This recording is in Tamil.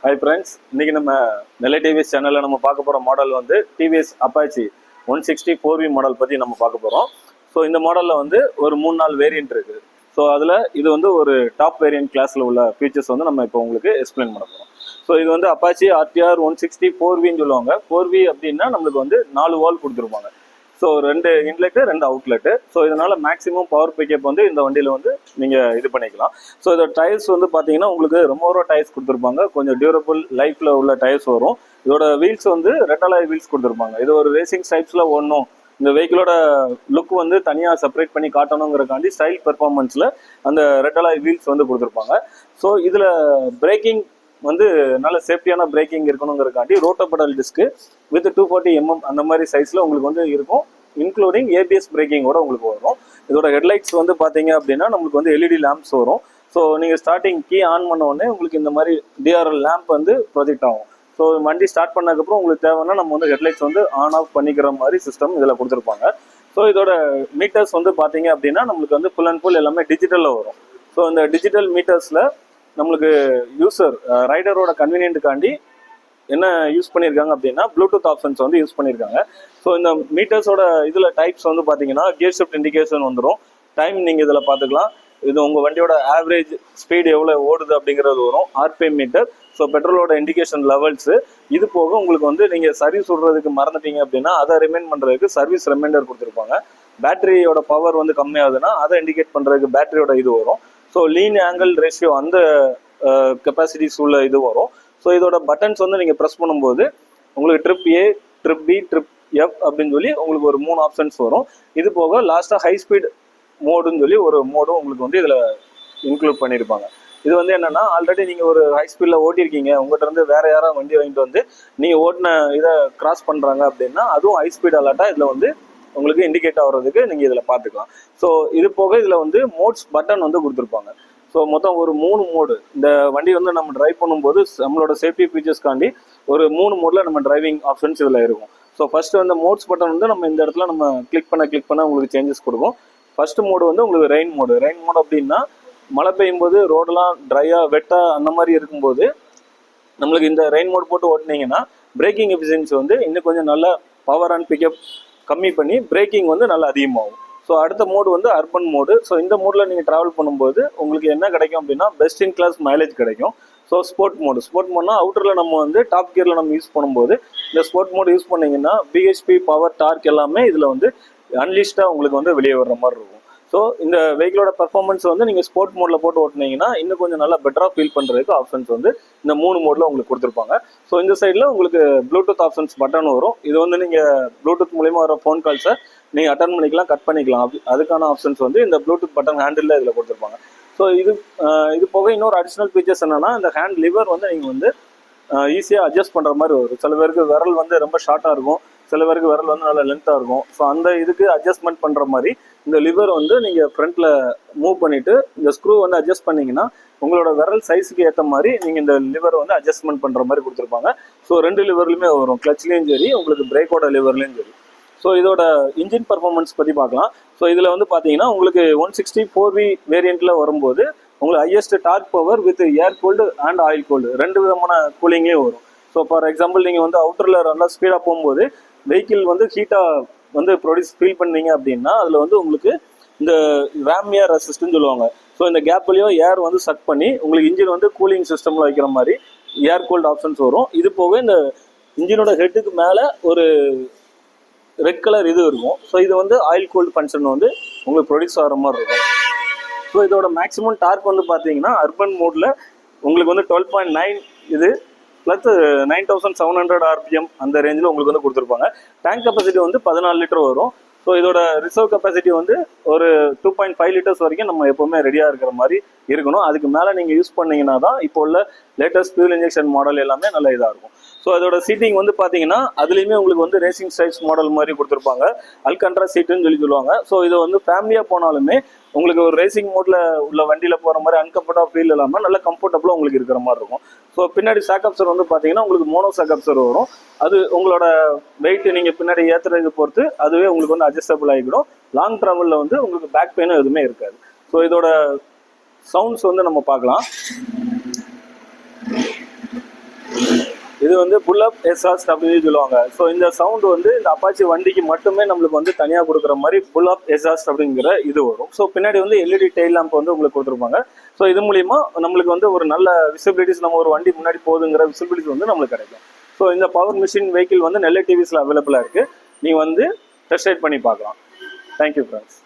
ஹாய் ஃப்ரெண்ட்ஸ், இன்னைக்கு நம்ம நெல்லை டிவிஎஸ் சேனலில் நம்ம பார்க்க போகிற மாடல் வந்து டிவிஎஸ் அப்பாச்சி 160 4V மாடல் பற்றி நம்ம பார்க்க போகிறோம். ஸோ இந்த மாடலில் வந்து ஒரு 3-4 வேரியன்ட் இருக்குது. ஸோ அதில் இது வந்து ஒரு டாப் வேரியன்ட் கிளாஸில் உள்ள ஃபீச்சர்ஸ் வந்து நம்ம இப்போ உங்களுக்கு எக்ஸ்பிளைன் பண்ண போகிறோம். ஸோ இது வந்து அப்பாச்சி RTR 160 4Vன்னு சொல்லுவாங்க. 4V அப்படின்னா நம்மளுக்கு வந்து 4 வால் கொடுத்துருப்பாங்க. So 2 inlet 2 outlet. ஸோ இதனால மேக்ஸிமம் பவர் பிக்கப் வந்து இந்த வண்டியில் வந்து நீங்கள் இது பண்ணிக்கலாம். ஸோ இதோட டயர்ஸ் வந்து பார்த்தீங்கன்னா உங்களுக்கு ரொம்ப டயர்ஸ் கொடுத்துருப்பாங்க. கொஞ்சம் டியூரபிள் லைஃப்பில் உள்ள டயர்ஸ் வரும். இதோட வீல்ஸ் வந்து ரெட்டலாய் வீல்ஸ் கொடுத்துருப்பாங்க. இது ஒரு ரேசிங் டைப்ஸில் ஒன்றும் இந்த வெஹிக்கிளோட லுக் வந்து தனியாக செப்பரேட் பண்ணி காட்டணுங்கிறக்காண்டி ஸ்டைல் பெர்ஃபார்மன்ஸில் அந்த ரெட்டலாய் வீல்ஸ் வந்து கொடுத்துருப்பாங்க. ஸோ இதில் பிரேக்கிங் வந்து நல்ல சேஃப்டியான பிரேக்கிங் இருக்கணுங்கிறக்காண்டி ரோட்டோபெடல் டிஸ்க்கு வித் 240 mm அந்த மாதிரி சைஸில் உங்களுக்கு வந்து இருக்கும். இன்க்ளூடிங் ABS பிரேக்கிங்கோட உங்களுக்கு வரும். இதோட ஹெட்லைட்ஸ் வந்து பார்த்தீங்க அப்படின்னா நம்மளுக்கு வந்து LED லேம்ப்ஸ் வரும். ஸோ நீங்கள் ஸ்டார்டிங் கீ ஆன் பண்ண உடனே உங்களுக்கு இந்த மாதிரி DRL லேம்ப் வந்து ப்ரொஜெக்ட் ஆகும். ஸோ வண்டி ஸ்டார்ட் பண்ணதுக்கப்புறம் உங்களுக்கு தேவைன்னா நம்ம வந்து ஹெட்லைட்ஸ் வந்து ஆன் ஆஃப் பண்ணிக்கிற மாதிரி சிஸ்டம் இதில் கொடுத்துருப்பாங்க. ஸோ இதோட மீட்டர்ஸ் வந்து பார்த்தீங்க அப்படின்னா நம்மளுக்கு வந்து ஃபுல் அண்ட் ஃபுல் எல்லாமே டிஜிட்டலில் வரும். ஸோ இந்த டிஜிட்டல் மீட்டர்ஸில் நம்மளுக்கு யூசர் ரைடரோட கன்வீனியன்ட்டுக்காண்டி என்ன யூஸ் பண்ணியிருக்காங்க அப்படின்னா ப்ளூடூத் ஆப்ஷன்ஸ் வந்து யூஸ் பண்ணியிருக்காங்க. ஸோ இந்த மீட்டர்ஸோட இதில் டைப்ஸ் வந்து பார்த்தீங்கன்னா கியர் ஷிஃப்ட் இண்டிகேஷன் வந்துடும். டைம் நீங்கள் இதில் பார்த்துக்கலாம். இது உங்கள் வண்டியோட ஆவரேஜ் ஸ்பீடு எவ்வளோ ஓடுது அப்படிங்கிறது வரும். RPM meter. ஸோ பெட்ரோலோட இண்டிகேஷன் லெவல்ஸு. இது போக உங்களுக்கு வந்து நீங்கள் சர்வீஸ் விடுறதுக்கு மறந்துட்டீங்க அப்படின்னா அதை ரிமைண்ட் பண்ணுறதுக்கு சர்வீஸ் ரிமைண்டர் கொடுத்துருப்பாங்க. பேட்டரியோட பவர் வந்து கம்மியாகுதுன்னா அதை இண்டிகேட் பண்ணுறதுக்கு பேட்டரியோட இது வரும். ஸோ லீன் ஆங்கிள் ரேஷியோ அந்த கெப்பாசிட்டிஸ் உள்ள இது வரும். ஸோ இதோட பட்டன்ஸ் வந்து நீங்கள் ப்ரெஸ் பண்ணும்போது உங்களுக்கு trip A, trip B, trip F அப்படின்னு சொல்லி உங்களுக்கு ஒரு 3 ஆப்ஷன்ஸ் வரும். இது போக லாஸ்ட்டாக ஹை ஸ்பீட் மோடுன்னு சொல்லி ஒரு மோடும் உங்களுக்கு வந்து இதில் இன்க்ளூட் பண்ணியிருப்பாங்க. இது வந்து என்னென்னா ஆல்ரெடி நீங்கள் ஒரு ஹை ஸ்பீடில் ஓட்டியிருக்கீங்க, உங்கள்கிட்ட இருந்து வேறு யாராவது வண்டி வாங்கிட்டு வந்து நீங்கள் ஓட்டின இதை கிராஸ் பண்ணுறாங்க அப்படின்னா அதுவும் ஹை ஸ்பீட் அலர்ட்டாக இதில் வந்து உங்களுக்கு இண்டிகேட் ஆகிறதுக்கு நீங்கள் இதில் பார்த்துக்கலாம். ஸோ இது போக இதில் வந்து மோட்ஸ் பட்டன் வந்து கொடுத்துருப்பாங்க. ஸோ மொத்தம் ஒரு 3 மோடு இந்த வண்டி வந்து நம்ம டிரைவ் பண்ணும்போது நம்மளோட சேஃப்டி ஃபீச்சர்ஸ்க்காண்டி ஒரு 3 மோடில் நம்ம டிரைவிங் ஆப்ஷன்ஸ் இதில் இருக்கும். ஸோ ஃபஸ்ட்டு வந்து மோட்ஸ் பட்டன் வந்து நம்ம இந்த இடத்துல நம்ம கிளிக் பண்ண உங்களுக்கு சேஞ்சஸ் கொடுக்கும். ஃபஸ்ட்டு மோடு வந்து உங்களுக்கு ரெயின் மோடு அப்படின்னா மழை பெய்யும் போது ரோடெல்லாம் ட்ரையாக வெட்டாக அந்த மாதிரி இருக்கும்போது நம்மளுக்கு இந்த ரெயின் மோடு போட்டு ஓட்டினீங்கன்னா பிரேக்கிங் எஃபிஷியன்சி வந்து இன்னும் கொஞ்சம் நல்ல பவர் அண்ட் பிக்கப் கம்மி பண்ணி பிரேக்கிங் வந்து நல்லா அதிகமாகும். ஸோ அடுத்த மோடு வந்து அர்பன் மோடு. ஸோ இந்த மோடில் நீங்கள் ட்ராவல் பண்ணும்போது உங்களுக்கு என்ன கிடைக்கும் அப்படின்னா பெஸ்ட் இன் கிளாஸ் மைலேஜ் கிடைக்கும். ஸோ ஸ்போர்ட் மோட்னா அவுட்டரில் நம்ம வந்து டாப் கியரில் நம்ம யூஸ் பண்ணும்போது இந்த ஸ்போர்ட் மோடு யூஸ் பண்ணிங்கன்னா BHP பவர் டார்க் எல்லாமே இதில் வந்து அன்லிஸ்டாக உங்களுக்கு வந்து வெளியே வர்ற மாதிரி இருக்கும். ஸோ இந்த வெஹிக்கிளோட பர்ஃபார்மன்ஸ் வந்து நீங்கள் ஸ்போர்ட் மோடில் போட்டு ஓட்டினீங்கன்னா இன்னும் கொஞ்சம் நல்லா பெட்டராக ஃபீல் பண்ணுறதுக்கு ஆப்ஷன்ஸ் வந்து இந்த 3 மோடில் உங்களுக்கு கொடுத்துருப்பாங்க. ஸோ இந்த சைடில் உங்களுக்கு ப்ளூடூத் ஆப்ஷன்ஸ் பட்டன் வரும். இது வந்து நீங்கள் ப்ளூடூத் மூலிமா வர ஃபோன் கால்ஸை நீங்கள் அட்டன் பண்ணிக்கலாம், கட் பண்ணிக்கலாம். அதுக்கான ஆப்ஷன்ஸ் வந்து இந்த ப்ளூடூத் பட்டன் ஹேண்டில் இதில் கொடுத்துருப்பாங்க. ஸோ இது போக இன்னொரு அடிஷ்னல் ஃபீச்சர்ஸ் என்னென்னா இந்த ஹேண்ட் லிவர் வந்து நீங்கள் வந்து ஈஸியாக அட்ஜஸ்ட் பண்ணுற மாதிரி வரும். சில பேருக்கு விரல் வந்து ரொம்ப ஷார்ட்டாக இருக்கும், சில பேருக்கு விரல் வந்து நல்லா லென்த்தாக இருக்கும். ஸோ அந்த இதுக்கு அட்ஜஸ்ட்மெண்ட் பண்ணுற மாதிரி இந்த லிவர் வந்து நீங்கள் ஃப்ரண்ட்டில் மூவ் பண்ணிவிட்டு இந்த ஸ்க்ரூ வந்து அட்ஜஸ்ட் பண்ணிங்கன்னா உங்களோட விரல் சைஸுக்கு ஏற்ற மாதிரி நீங்கள் இந்த லிவர் வந்து அட்ஜஸ்ட்மெண்ட் பண்ணுற மாதிரி கொடுத்துருப்பாங்க. ஸோ 2 லிவர்லையுமே வரும், கிளச்லேயும் சரி உங்களுக்கு பிரேக்கோட லிவர்லேயும் சரி. ஸோ இதோட இன்ஜின் பர்ஃபார்மன்ஸ் பற்றி பார்க்கலாம். ஸோ இதில் வந்து பார்த்தீங்கன்னா உங்களுக்கு 160 4V வேரியண்ட்டில் வரும்போது உங்களுக்கு highest torque power with air cooled and oil cooled 2 விதமான கூலிங்லேயும் வரும். ஸோ ஃபார் எக்ஸாம்பிள் நீங்கள் வந்து அவுட்டரில் நல்லா ஸ்பீடாக போகும்போது வெஹிக்கிள் வந்து ஹீட்டாக வந்து ஃபீல் பண்ணீங்க அப்படின்னா அதில் வந்து உங்களுக்கு இந்த ரேமியர் அசிஸ்ட்னு சொல்லுவாங்க. ஸோ இந்த கேப்லேயும் ஏர் வந்து சக் பண்ணி உங்களுக்கு இன்ஜின் வந்து கூலிங் சிஸ்டமில் வைக்கிற மாதிரி ஏர் கூல்டு ஆப்ஷன்ஸ் வரும். இது போக இந்த இன்ஜினோட ஹெட்டுக்கு மேலே ஒரு ரெட் கலர் இது இருக்கும். ஸோ இது வந்து ஆயில் கூல்டு ஃபங்க்ஷன் வந்து உங்களுக்கு ப்ரொடியூஸ் ஆகிற மாதிரி இருக்கும். ஸோ இதோட மேக்ஸிமம் டார்க் வந்து பார்த்தீங்கன்னா அர்பன் மோடில் உங்களுக்கு வந்து 12.9 இது ப்ளஸ் 9700 RPM அந்த ரேஞ்சில் உங்களுக்கு வந்து கொடுத்துருப்பாங்க. டேங்க் கெப்பாசிட்டி வந்து 14 லிட்டர் வரும். ஸோ இதோட ரிசர்வ் கெப்பாசிட்டி வந்து ஒரு 2.5 லிட்டர்ஸ் வரைக்கும் நம்ம எப்போவுமே ரெடியாக இருக்கிற மாதிரி இருக்கணும். அதுக்கு மேலே நீங்கள் யூஸ் பண்ணிங்கன்னா தான் இப்போ உள்ள லேட்டஸ்ட் ஃபியூல் இன்ஜெக்ஷன் மாடல் எல்லாமே நல்ல இதாக இருக்கும். ஸோ அதோட சீட்டிங் வந்து பார்த்தீங்கன்னா அதுலேயுமே உங்களுக்கு வந்து ரேசிங் ஸ்டைல்ஸ் மாடல் மாதிரி கொடுத்துருப்பாங்க. அல்கண்ட்ரா சீட்டுன்னு சொல்லுவாங்க. ஸோ இது வந்து ஃபேமிலியாக போனாலுமே உங்களுக்கு ஒரு ரேசிங் மோடில் உள்ள வண்டியில் போகிற மாதிரி அன்கம்ஃபர்டபுள் ஃபீல் இல்லாமல் நல்ல கம்ஃபர்டபுளாக உங்களுக்கு இருக்கிற மாதிரி இருக்கும். ஸோ பின்னாடி சாக்கப்சர் வந்து பார்த்தீங்கன்னா உங்களுக்கு மோனோ சாக்கப்சர் வரும். அது உங்களோட வெயிட் நீங்கள் பின்னாடி ஏற்றுறது பொறுத்து அதுவே உங்களுக்கு வந்து அட்ஜஸ்டபிள் ஆகிடும். லாங் ட்ராவலில் வந்து உங்களுக்கு பேக் பெயினும் எதுவுமே இருக்காது. ஸோ இதோட சவுண்ட்ஸ் வந்து நம்ம பார்க்கலாம். இது வந்து புல் அப் எக்ஸாஸ்ட் அப்படின்னு சொல்லுவாங்க. ஸோ இந்த சவுண்ட் வந்து இந்த அப்பாச்சி வண்டிக்கு மட்டுமே நம்மளுக்கு வந்து தனியாக கொடுக்குற மாதிரி புல் அப் எக்ஸாஸ்ட் அப்படிங்கிற இது வரும். ஸோ பின்னாடி வந்து எல்இடி டெயில் லேம்ப் வந்து உங்களுக்கு கொடுத்துருப்பாங்க. ஸோ இது மூலியமா நம்மளுக்கு வந்து ஒரு நல்ல விசிபிலிட்டிஸ், நம்ம ஒரு வண்டி முன்னாடி போகுதுங்கிற விசிபிலிட்டிஸ் வந்து நம்மளுக்கு கிடைக்கும். ஸோ இந்த பவர் மிஷின் வெஹிக்கிள் வந்து நெல்லை டிவிஎஸ்ல அவைலபிளாக இருக்குது. நீங்கள் வந்து டெஸ்ட் ரைட் பண்ணி பார்க்கலாம். Thank you friends.